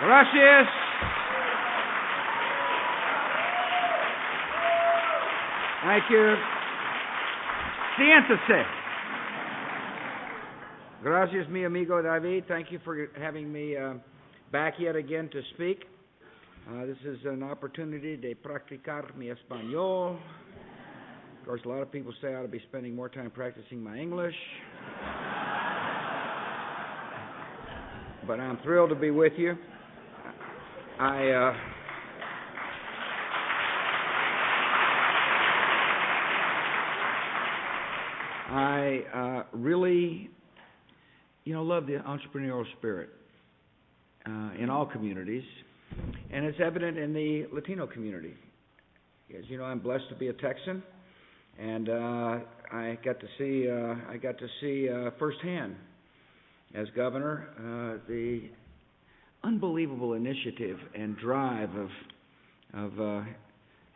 Gracias. Thank you. Siéntese. Gracias, mi amigo David. Thank you for having me back yet again to speak. This is an opportunity de practicar mi español. Of course, a lot of people say I ought to be spending more time practicing my English. But I'm thrilled to be with you. I really, love the entrepreneurial spirit in all communities, and it's evident in the Latino community. As you know, I'm blessed to be a Texan, and I got to see firsthand, as governor, the unbelievable initiative and drive of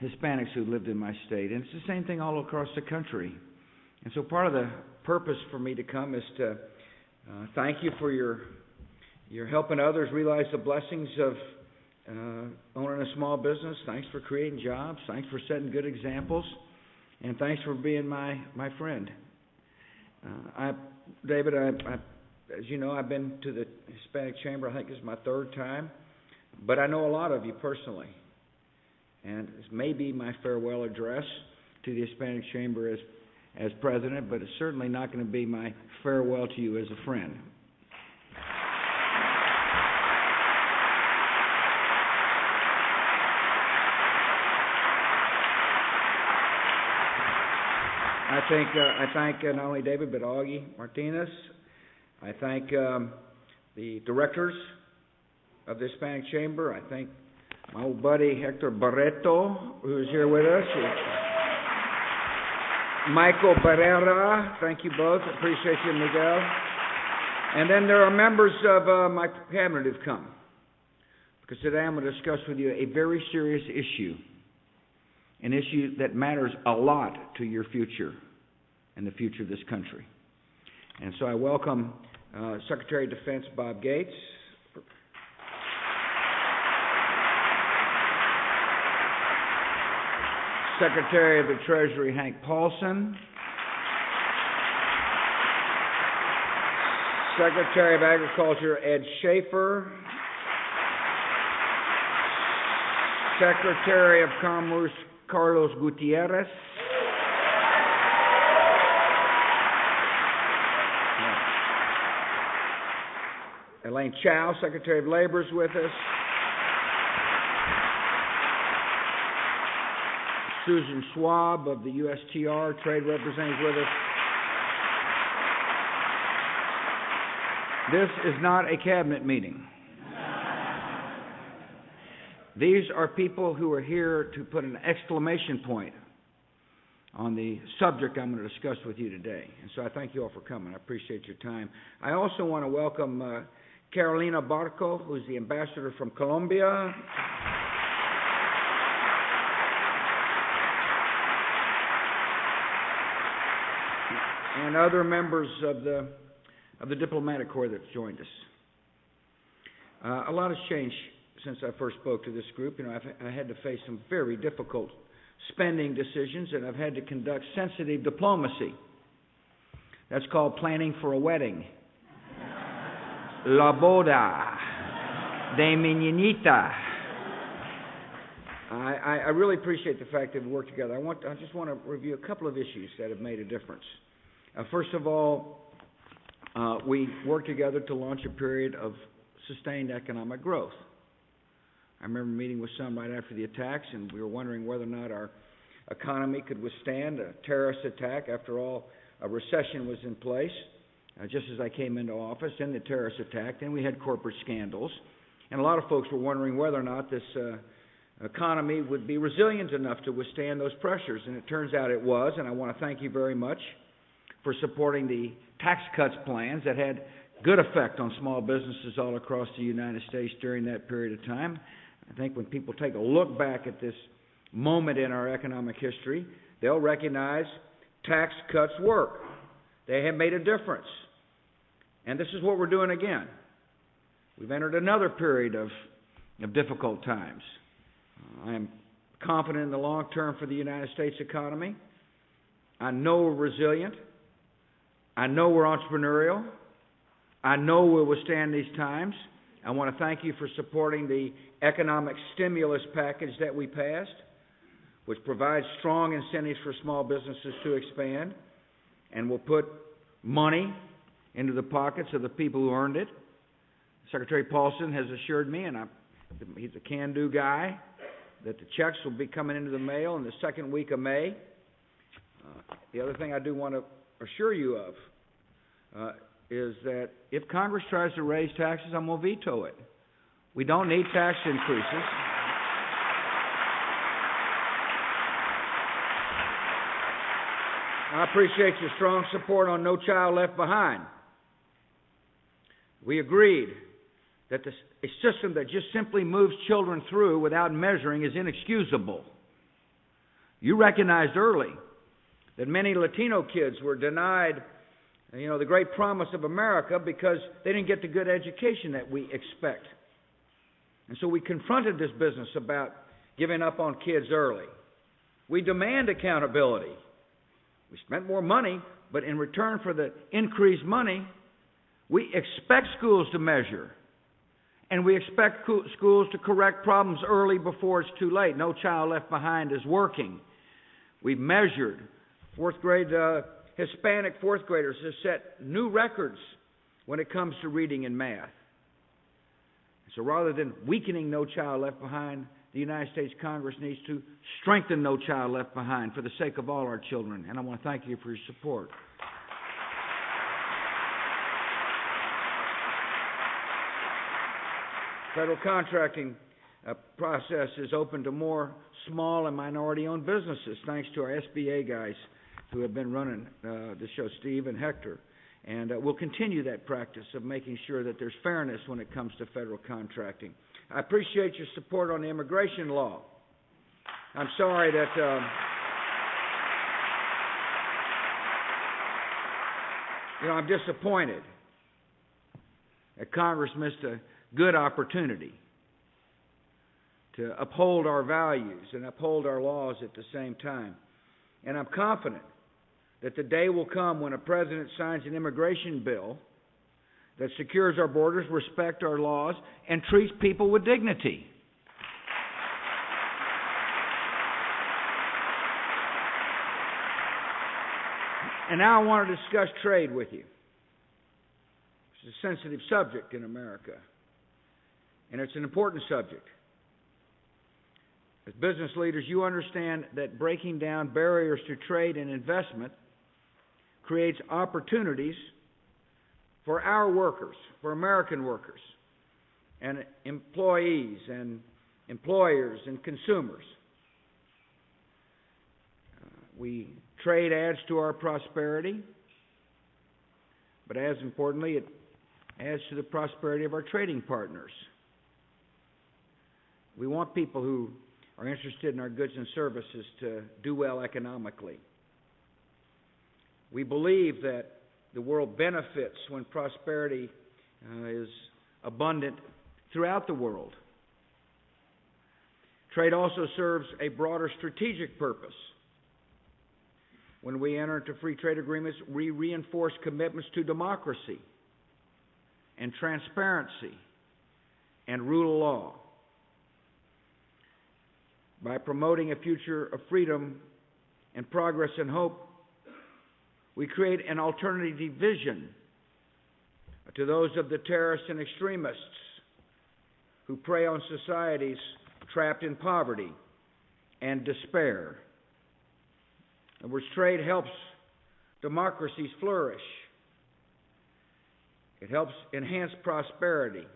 Hispanics who lived in my state, and it's the same thing all across the country. And so part of the purpose for me to come is to thank you for your helping others realize the blessings of owning a small business. Thanks for creating jobs. Thanks for setting good examples. And thanks for being my friend. David, as you know, I've been to the Hispanic Chamber. I think this is my third time. But I know a lot of you personally. And this may be my farewell address to the Hispanic Chamber as president, but it's certainly not going to be my farewell to you as a friend. I thank not only David, but Augie Martinez. I thank the directors of the Hispanic Chamber. I thank my old buddy Hector Barreto, who's here with us. Michael Barrera, thank you both. Appreciate you, Miguel. And then there are members of my cabinet who've come, because today I'm going to discuss with you a very serious issue, an issue that matters a lot to your future and the future of this country. And so I welcome Secretary of Defense Bob Gates, Secretary of the Treasury Hank Paulson, Secretary of Agriculture Ed Schaefer, Secretary of Commerce Carlos Gutierrez, Elaine Chao, Secretary of Labor, is with us. Susan Schwab of the USTR, Trade Representative, with us. This is not a cabinet meeting. These are people who are here to put an exclamation point on the subject I'm going to discuss with you today. And so I thank you all for coming. I appreciate your time. I also want to welcome Carolina Barco, who's the ambassador from Colombia. And other members of the diplomatic corps that's joined us. A lot has changed since I first spoke to this group. I had to face some very difficult spending decisions, and I've had to conduct sensitive diplomacy. That's called planning for a wedding. La boda de mi niñita. I really appreciate the fact that we work together. I just want to review a couple of issues that have made a difference. First of all, we worked together to launch a period of sustained economic growth. I remember meeting with some right after the attacks, and we were wondering whether or not our economy could withstand a terrorist attack. After all, a recession was in place just as I came into office, and the terrorist attack. Then we had corporate scandals, and a lot of folks were wondering whether or not this economy would be resilient enough to withstand those pressures, and it turns out it was, and I want to thank you very much for supporting the tax cuts plans that had good effect on small businesses all across the United States during that period of time. I think when people take a look back at this moment in our economic history, they'll recognize tax cuts work. They have made a difference. And this is what we're doing again. We've entered another period of of difficult times. I am confident in the long term for the United States economy. I know we're resilient. I know we're entrepreneurial. I know we'll withstand these times. I want to thank you for supporting the economic stimulus package that we passed, which provides strong incentives for small businesses to expand and will put money into the pockets of the people who earned it. Secretary Paulson has assured me, and he's a can-do guy, that the checks will be coming into the mail in the second week of May. The other thing I do want to assure you of is that if Congress tries to raise taxes, I'm going to veto it. We don't need tax increases. I appreciate your strong support on No Child Left Behind. We agreed that a system that just simply moves children through without measuring is inexcusable. You recognized early that many Latino kids were denied, the great promise of America because they didn't get the good education that we expect. And so we confronted this business about giving up on kids early. We demand accountability. We spent more money, but in return for the increased money, we expect schools to measure. And we expect schools to correct problems early before it's too late. No Child Left Behind is working. We've measured. Fourth grade Hispanic fourth graders have set new records when it comes to reading and math. So rather than weakening No Child Left Behind, the United States Congress needs to strengthen No Child Left Behind for the sake of all our children. And I want to thank you for your support. Federal contracting process is open to more small and minority-owned businesses, thanks to our SBA guys who have been running the show, Steve and Hector. And we'll continue that practice of making sure that there's fairness when it comes to federal contracting. I appreciate your support on the immigration law. I'm sorry that I'm disappointed that Congress missed a good opportunity to uphold our values and uphold our laws at the same time. And I'm confident that the day will come when a president signs an immigration bill that secures our borders, respects our laws, and treats people with dignity. And now I want to discuss trade with you. It's a sensitive subject in America, and it's an important subject. As business leaders, you understand that breaking down barriers to trade and investment creates opportunities for our workers, for American workers, and employees, and employers, and consumers. Trade adds to our prosperity, but as importantly, it adds to the prosperity of our trading partners. We want people who are interested in our goods and services to do well economically. We believe that the world benefits when prosperity is abundant throughout the world. Trade also serves a broader strategic purpose. When we enter into free trade agreements, we reinforce commitments to democracy and transparency and rule of law. By promoting a future of freedom and progress and hope, we create an alternative vision to those of the terrorists and extremists who prey on societies trapped in poverty and despair. In other words, trade helps democracies flourish. It helps enhance prosperity.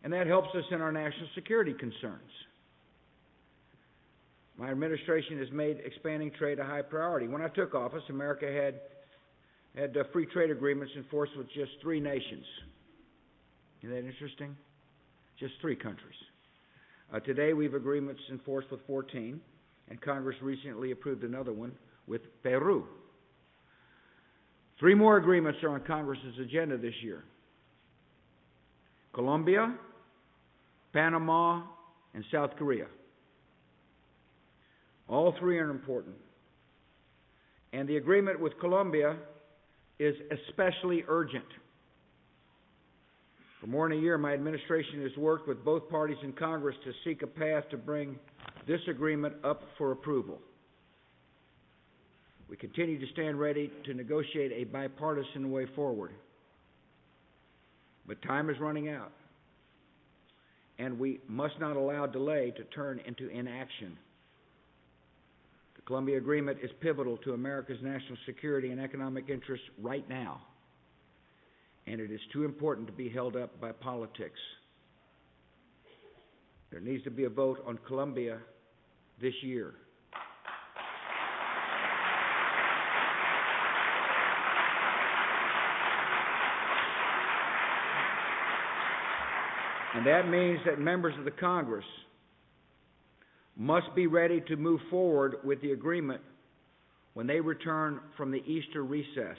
And that helps us in our national security concerns. My administration has made expanding trade a high priority. When I took office, America had free trade agreements in force with just 3 nations. Isn't that interesting? Just 3 countries. Today, we have agreements in force with 14, and Congress recently approved another one with Peru. 3 more agreements are on Congress's agenda this year: Colombia, Panama, and South Korea. All three are important. And the agreement with Colombia is especially urgent. For more than a year, my administration has worked with both parties in Congress to seek a path to bring this agreement up for approval. We continue to stand ready to negotiate a bipartisan way forward. But time is running out, and we must not allow delay to turn into inaction. The Colombia Agreement is pivotal to America's national security and economic interests right now, and it is too important to be held up by politics. There needs to be a vote on Colombia this year. And that means that members of the Congress must be ready to move forward with the agreement when they return from the Easter recess.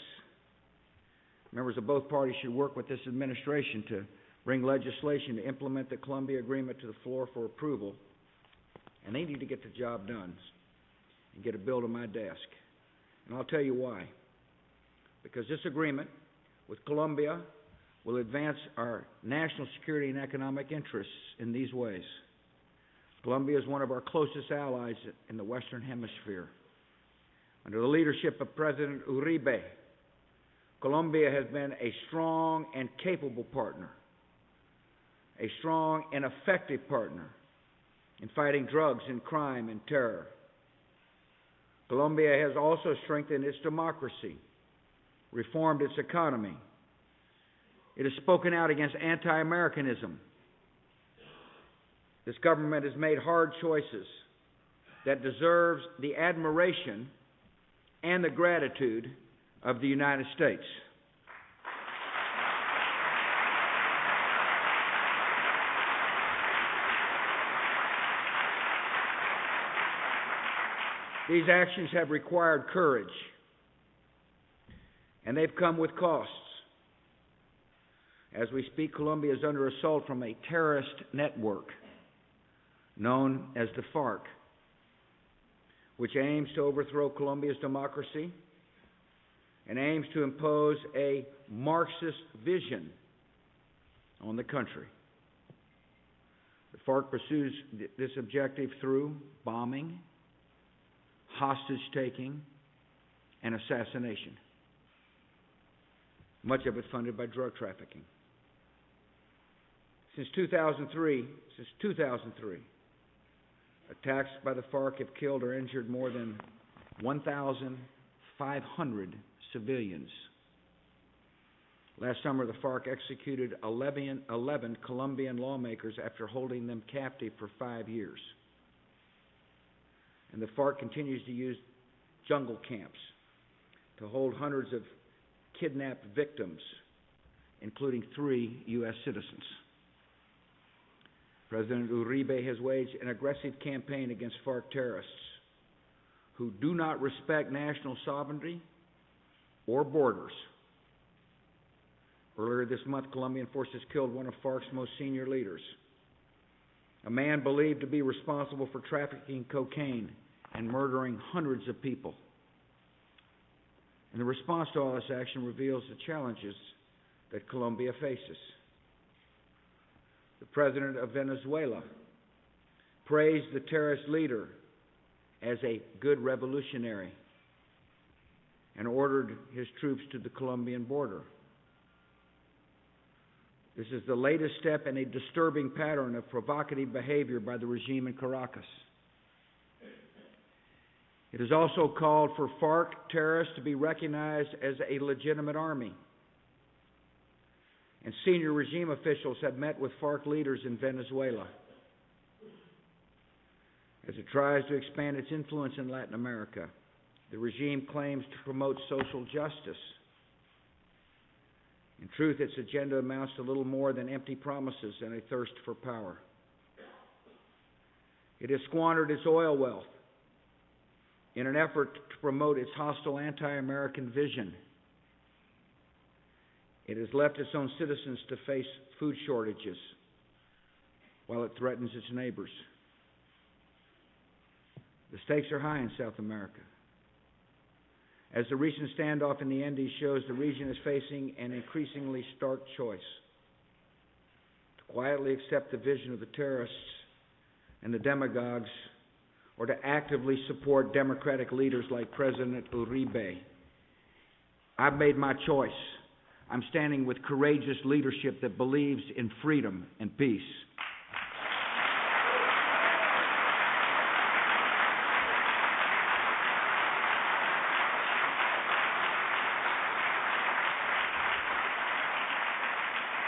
Members of both parties should work with this administration to bring legislation to implement the Colombia Agreement to the floor for approval. And they need to get the job done and get a bill to my desk. And I'll tell you why. Because this agreement with Colombia will advance our national security and economic interests in these ways. Colombia is one of our closest allies in the Western Hemisphere. Under the leadership of President Uribe, Colombia has been a strong and capable partner, a strong and effective partner in fighting drugs and crime and terror. Colombia has also strengthened its democracy, reformed its economy. It has spoken out against anti-Americanism. This government has made hard choices that deserves the admiration and the gratitude of the United States. These actions have required courage, and they've come with costs. As we speak, Colombia is under assault from a terrorist network known as the FARC, which aims to overthrow Colombia's democracy and aims to impose a Marxist vision on the country. The FARC pursues this objective through bombing, hostage-taking, and assassination, much of it funded by drug trafficking. Since 2003, attacks by the FARC have killed or injured more than 1,500 civilians. Last summer, the FARC executed 11 Colombian lawmakers after holding them captive for 5 years. And the FARC continues to use jungle camps to hold hundreds of kidnapped victims, including 3 U.S. citizens. President Uribe has waged an aggressive campaign against FARC terrorists who do not respect national sovereignty or borders. Earlier this month, Colombian forces killed one of FARC's most senior leaders, a man believed to be responsible for trafficking cocaine and murdering hundreds of people. And the response to all this action reveals the challenges that Colombia faces. The president of Venezuela praised the terrorist leader as a good revolutionary and ordered his troops to the Colombian border. This is the latest step in a disturbing pattern of provocative behavior by the regime in Caracas. It has also called for FARC terrorists to be recognized as a legitimate army. And senior regime officials have met with FARC leaders in Venezuela as it tries to expand its influence in Latin America. The regime claims to promote social justice. In truth, its agenda amounts to little more than empty promises and a thirst for power. It has squandered its oil wealth in an effort to promote its hostile anti-American vision. It has left its own citizens to face food shortages while it threatens its neighbors. The stakes are high in South America. As the recent standoff in the Andes shows, the region is facing an increasingly stark choice: to quietly accept the vision of the terrorists and the demagogues, or to actively support democratic leaders like President Uribe. I've made my choice. I'm standing with courageous leadership that believes in freedom and peace.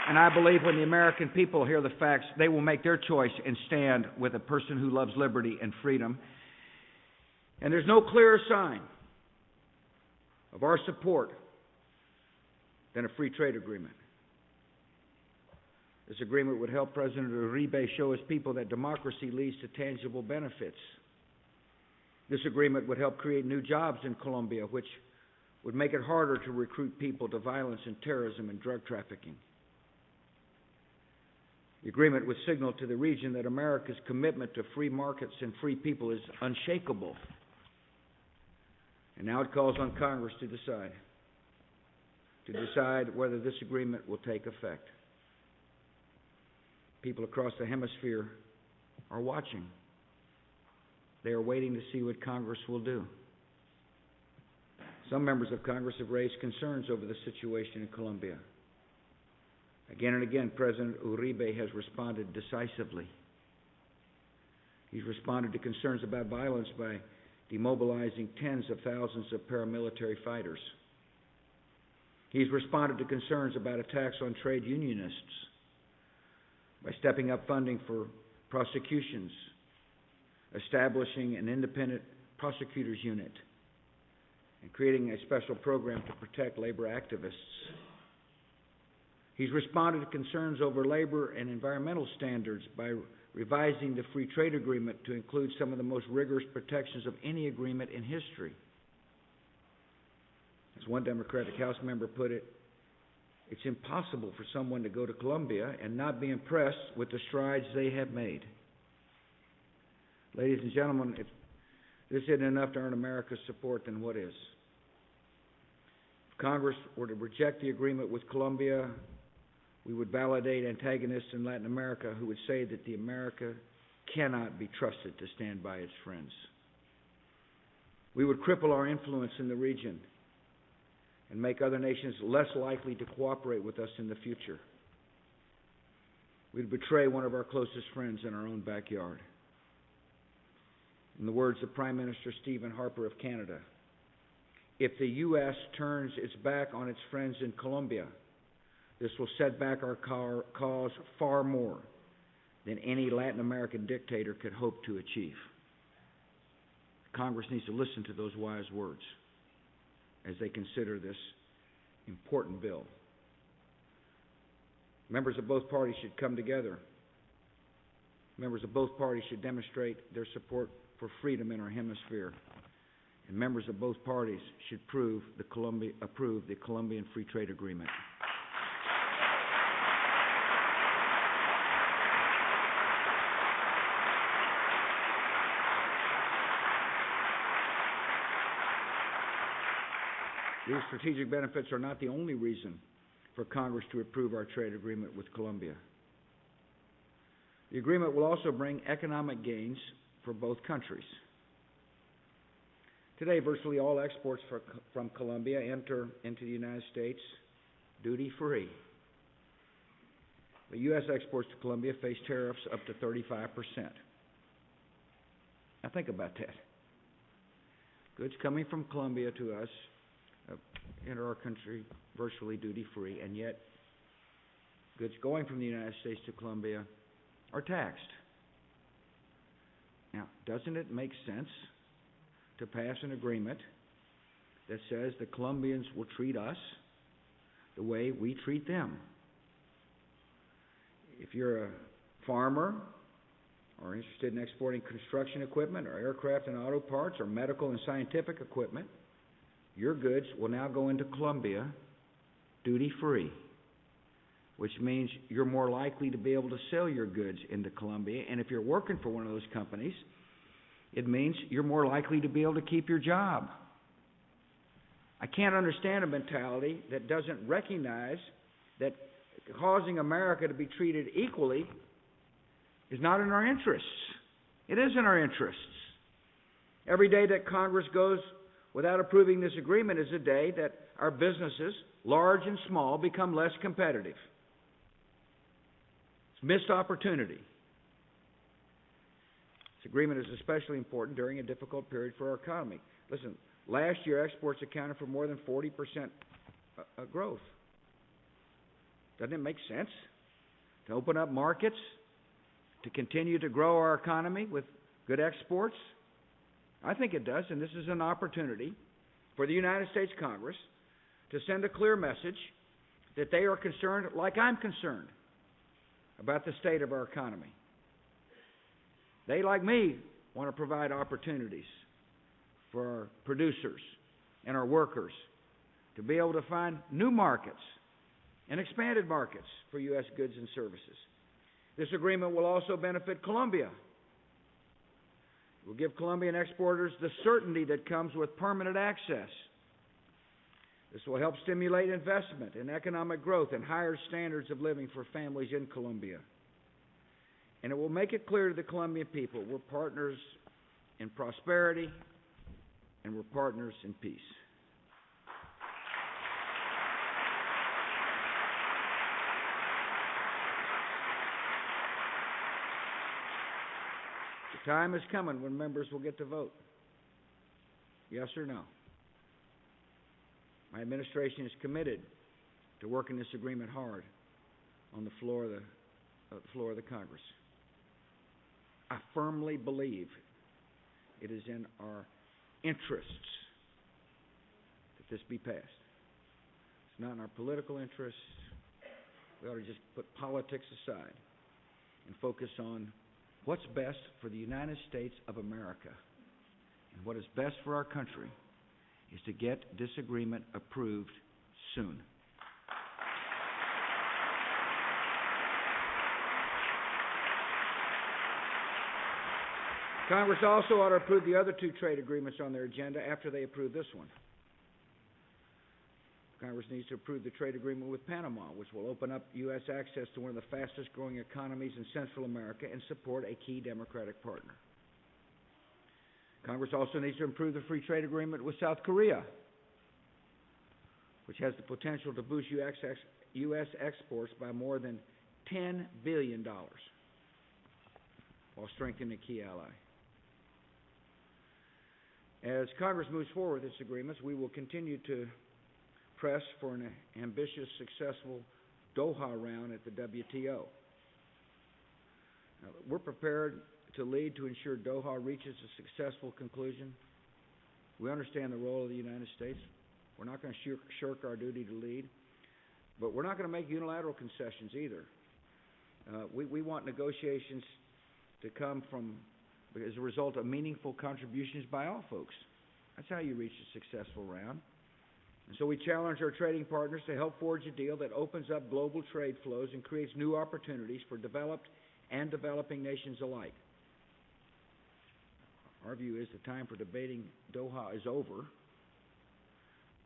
And I believe when the American people hear the facts, they will make their choice and stand with a person who loves liberty and freedom. And there's no clearer sign of our support than a free trade agreement. This agreement would help President Uribe show his people that democracy leads to tangible benefits. This agreement would help create new jobs in Colombia, which would make it harder to recruit people to violence and terrorism and drug trafficking. The agreement would signal to the region that America's commitment to free markets and free people is unshakable. And now it calls on Congress to decide whether this agreement will take effect. People across the hemisphere are watching. They are waiting to see what Congress will do. Some members of Congress have raised concerns over the situation in Colombia. Again and again, President Uribe has responded decisively. He's responded to concerns about violence by demobilizing tens of thousands of paramilitary fighters. He's responded to concerns about attacks on trade unionists by stepping up funding for prosecutions, establishing an independent prosecutors unit, and creating a special program to protect labor activists. He's responded to concerns over labor and environmental standards by revising the free trade agreement to include some of the most rigorous protections of any agreement in history. As one Democratic House member put it, it's impossible for someone to go to Colombia and not be impressed with the strides they have made. Ladies and gentlemen, if this isn't enough to earn America's support, then what is? If Congress were to reject the agreement with Colombia, we would validate antagonists in Latin America who would say that the America cannot be trusted to stand by its friends. We would cripple our influence in the region and make other nations less likely to cooperate with us in the future. We'd betray one of our closest friends in our own backyard. In the words of Prime Minister Stephen Harper of Canada, if the U.S. turns its back on its friends in Colombia, this will set back our cause far more than any Latin American dictator could hope to achieve. Congress needs to listen to those wise words as they consider this important bill. Members of both parties should come together. Members of both parties should demonstrate their support for freedom in our hemisphere. And members of both parties should approve the Colombian Free Trade Agreement. These strategic benefits are not the only reason for Congress to approve our trade agreement with Colombia. The agreement will also bring economic gains for both countries. Today, virtually all exports from Colombia enter into the United States duty-free. But U.S. exports to Colombia face tariffs up to 35%. Now think about that. Goods coming from Colombia to us enter our country virtually duty-free, and yet goods going from the United States to Colombia are taxed. Now, doesn't it make sense to pass an agreement that says the Colombians will treat us the way we treat them? If you're a farmer or interested in exporting construction equipment or aircraft and auto parts or medical and scientific equipment, your goods will now go into Colombia duty-free. which means you're more likely to be able to sell your goods into Colombia. And if you're working for one of those companies, it means you're more likely to be able to keep your job. I can't understand a mentality that doesn't recognize that causing America to be treated equally is not in our interests. It is in our interests. Every day that Congress goes without approving this agreement is a day that our businesses, large and small, become less competitive. It's missed opportunity. This agreement is especially important during a difficult period for our economy. Listen, last year exports accounted for more than 40% growth. Doesn't it make sense to open up markets, to continue to grow our economy with good exports? I think it does, and this is an opportunity for the United States Congress to send a clear message that they are concerned, like I'm concerned, about the state of our economy. They, like me, want to provide opportunities for our producers and our workers to be able to find new markets and expanded markets for U.S. goods and services. This agreement will also benefit Colombia. It will give Colombian exporters the certainty that comes with permanent access. This will help stimulate investment and economic growth and higher standards of living for families in Colombia. And it will make it clear to the Colombian people we're partners in prosperity and we're partners in peace. The time is coming when members will get to vote. Yes or no? My administration is committed to working this agreement hard on the floor of the Congress. I firmly believe it is in our interests that this be passed. It's not in our political interests. We ought to just put politics aside and focus on what's best for the United States of America. And what is best for our country is to get this agreement approved soon. Congress also ought to approve the other two trade agreements on their agenda after they approve this one. Congress needs to approve the trade agreement with Panama, which will open up U.S. access to one of the fastest growing economies in Central America and support a key Democratic partner. Congress also needs to approve the free trade agreement with South Korea, which has the potential to boost U.S. exports by more than $10 billion while strengthening a key ally. As Congress moves forward with this agreement, we will continue to press for an ambitious, successful Doha round at the WTO. Now, we're prepared to lead to ensure Doha reaches a successful conclusion. We understand the role of the United States. We're not going to shirk our duty to lead, but we're not going to make unilateral concessions either. We want negotiations to come from as a result of meaningful contributions by all folks. That's how you reach a successful round. And so we challenge our trading partners to help forge a deal that opens up global trade flows and creates new opportunities for developed and developing nations alike. Our view is the time for debating Doha is over.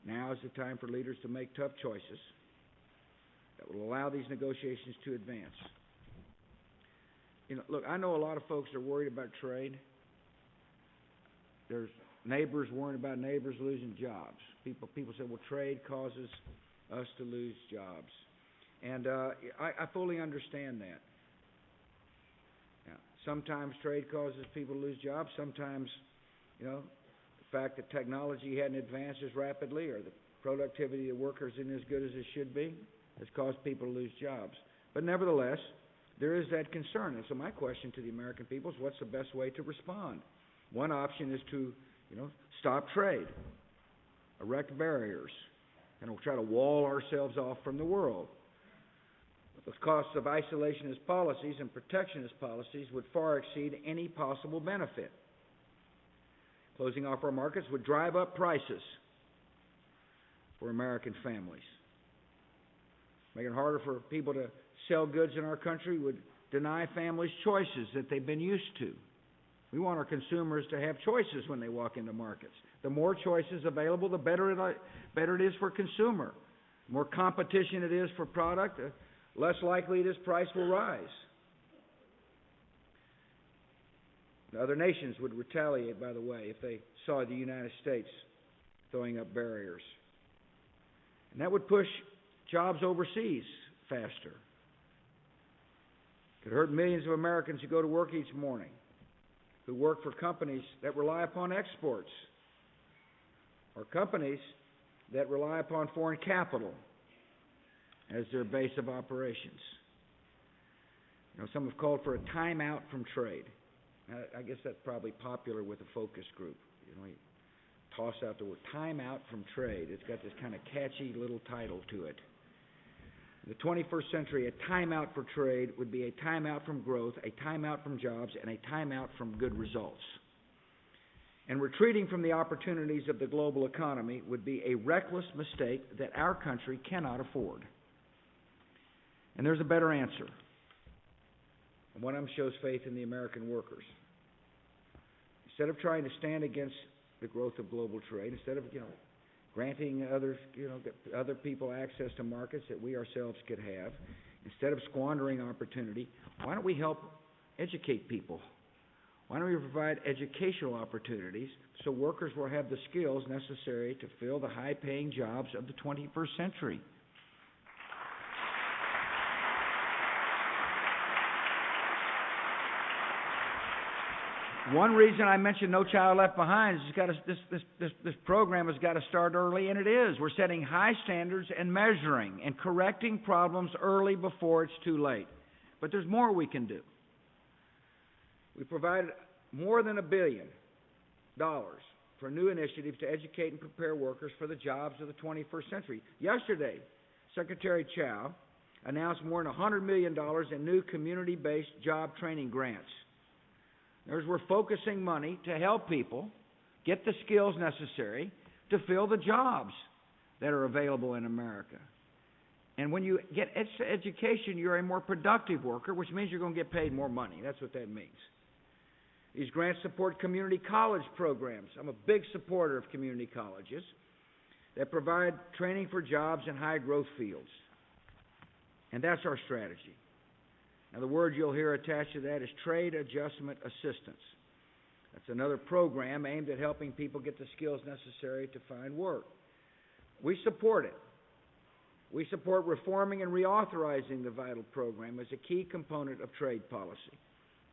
Now is the time for leaders to make tough choices that will allow these negotiations to advance. You know, look, I know a lot of folks are worried about trade. There's neighbors worrying about neighbors losing jobs. People say, well, trade causes us to lose jobs. And I fully understand that. Now, sometimes trade causes people to lose jobs. Sometimes, you know, the fact that technology hadn't advanced as rapidly or the productivity of workers isn't as good as it should be has caused people to lose jobs. But nevertheless, there is that concern. And so my question to the American people is, what's the best way to respond? One option is to, stop trade, erect barriers, and we'll try to wall ourselves off from the world. The costs of isolationist policies and protectionist policies would far exceed any possible benefit. Closing off our markets would drive up prices for American families. Making it harder for people to sell goods in our country would deny families choices that they've been used to. We want our consumers to have choices when they walk into markets. The more choices available, the better it is for consumer. The more competition it is for product, the less likely it is price will rise. Other nations would retaliate, by the way, if they saw the United States throwing up barriers. And that would push jobs overseas faster. It could hurt millions of Americans who go to work each morning, who work for companies that rely upon exports, or companies that rely upon foreign capital as their base of operations. You know, some have called for a timeout from trade. I guess that's probably popular with the focus group. You know, you toss out the word timeout from trade. It's got this kind of catchy little title to it. In the 21st century, a timeout for trade would be a timeout from growth, a timeout from jobs, and a timeout from good results. And retreating from the opportunities of the global economy would be a reckless mistake that our country cannot afford. And there's a better answer. And one of them shows faith in the American workers. Instead of trying to stand against the growth of global trade, instead of, granting other people access to markets that we ourselves could have, instead of squandering opportunity, why don't we help educate people? Why don't we provide educational opportunities so workers will have the skills necessary to fill the high-paying jobs of the 21st century? One reason I mentioned No Child Left Behind is this program has got to start early, and it is. We're setting high standards and measuring and correcting problems early before it's too late. But there's more we can do. We provided more than $1 billion for new initiatives to educate and prepare workers for the jobs of the 21st century. Yesterday, Secretary Chow announced more than $100 million in new community-based job training grants. We're focusing money to help people get the skills necessary to fill the jobs that are available in America. And when you get education, you're a more productive worker, which means you're going to get paid more money. That's what that means. These grants support community college programs. I'm a big supporter of community colleges that provide training for jobs in high-growth fields. And that's our strategy. Now, the word you'll hear attached to that is Trade Adjustment Assistance. That's another program aimed at helping people get the skills necessary to find work. We support it. We support reforming and reauthorizing the vital program as a key component of trade policy.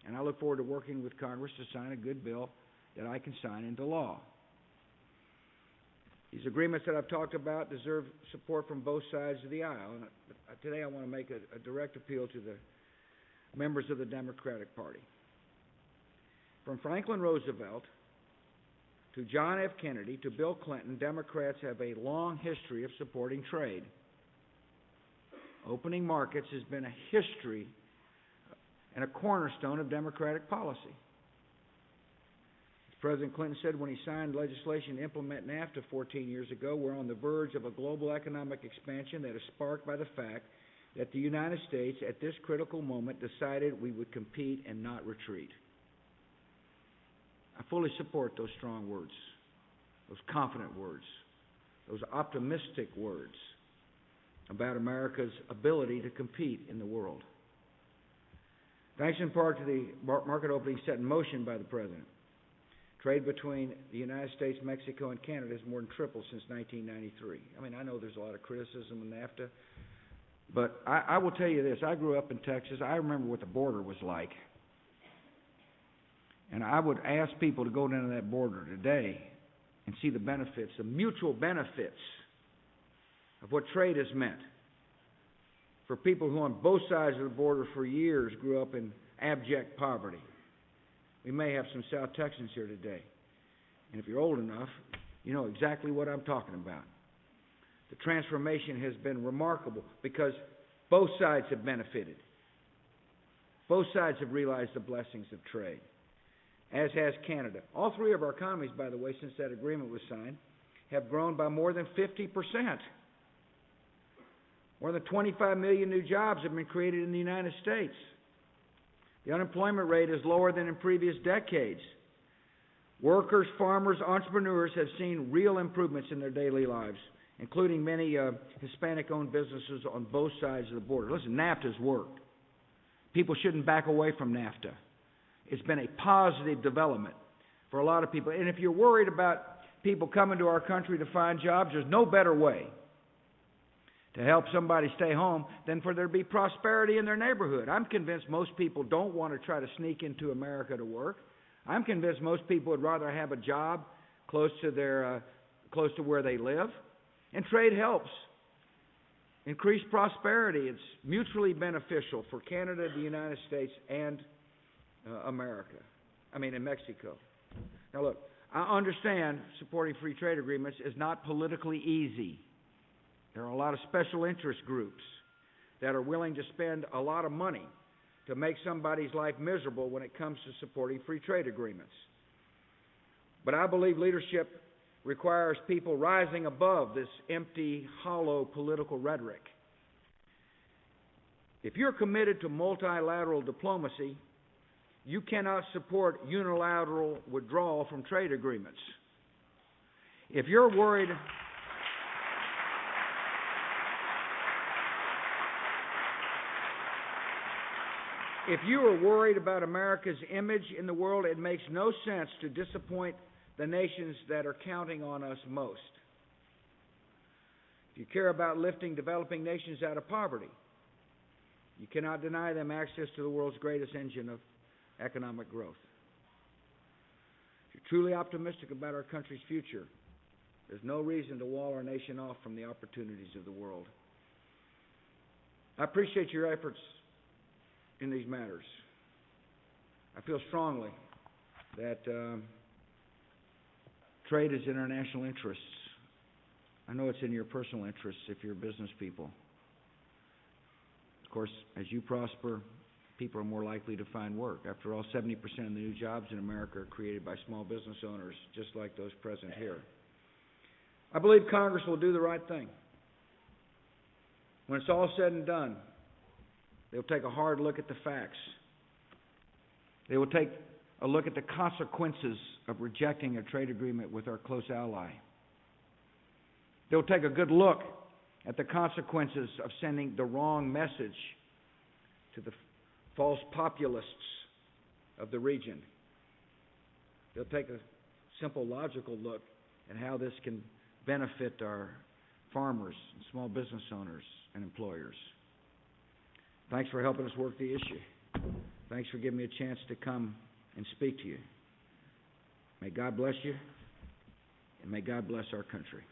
And I look forward to working with Congress to sign a good bill that I can sign into law. These agreements that I've talked about deserve support from both sides of the aisle. And today I want to make a direct appeal to the members of the Democratic Party. From Franklin Roosevelt to John F. Kennedy to Bill Clinton, Democrats have a long history of supporting trade. Opening markets has been a history and a cornerstone of Democratic policy. As President Clinton said when he signed legislation to implement NAFTA 14 years ago, we're on the verge of a global economic expansion that is sparked by the fact that the United States, at this critical moment, decided we would compete and not retreat. I fully support those strong words, those confident words, those optimistic words about America's ability to compete in the world. Thanks in part to the market opening set in motion by the President, trade between the United States, Mexico, and Canada has more than tripled since 1993. I mean, I know there's a lot of criticism of NAFTA, but I will tell you this. I grew up in Texas. I remember what the border was like. And I would ask people to go down to that border today and see the benefits, the mutual benefits of what trade has meant for people who on both sides of the border for years grew up in abject poverty. We may have some South Texans here today. And if you're old enough, you know exactly what I'm talking about. The transformation has been remarkable because both sides have benefited. Both sides have realized the blessings of trade, as has Canada. All three of our economies, by the way, since that agreement was signed, have grown by more than 50%. More than 25 million new jobs have been created in the United States. The unemployment rate is lower than in previous decades. Workers, farmers, entrepreneurs have seen real improvements in their daily lives, including many Hispanic-owned businesses on both sides of the border. Listen, NAFTA's worked. People shouldn't back away from NAFTA. It's been a positive development for a lot of people. And if you're worried about people coming to our country to find jobs, there's no better way to help somebody stay home than for there to be prosperity in their neighborhood. I'm convinced most people don't want to try to sneak into America to work. I'm convinced most people would rather have a job close to where they live. And trade helps increase prosperity. It's mutually beneficial for Canada, the United States, and and Mexico. Now look, I understand supporting free trade agreements is not politically easy. There are a lot of special interest groups that are willing to spend a lot of money to make somebody's life miserable when it comes to supporting free trade agreements. But I believe leadership requires people rising above this empty, hollow political rhetoric. If you're committed to multilateral diplomacy, you cannot support unilateral withdrawal from trade agreements. If you're worried about America's image in the world, it makes no sense to disappoint the nations that are counting on us most. If you care about lifting developing nations out of poverty, you cannot deny them access to the world's greatest engine of economic growth. If you're truly optimistic about our country's future, there's no reason to wall our nation off from the opportunities of the world. I appreciate your efforts in these matters. I feel strongly that trade is in our national interests. I know it's in your personal interests if you're business people. Of course, as you prosper, people are more likely to find work. After all, 70% of the new jobs in America are created by small business owners, just like those present here. I believe Congress will do the right thing. When it's all said and done, they'll take a hard look at the facts. They will take a look at the consequences of rejecting a trade agreement with our close ally. They'll take a good look at the consequences of sending the wrong message to the false populists of the region. They'll take a simple, logical look at how this can benefit our farmers, and small business owners, and employers. Thanks for helping us work the issue. Thanks for giving me a chance to come and speak to you. May God bless you, and may God bless our country.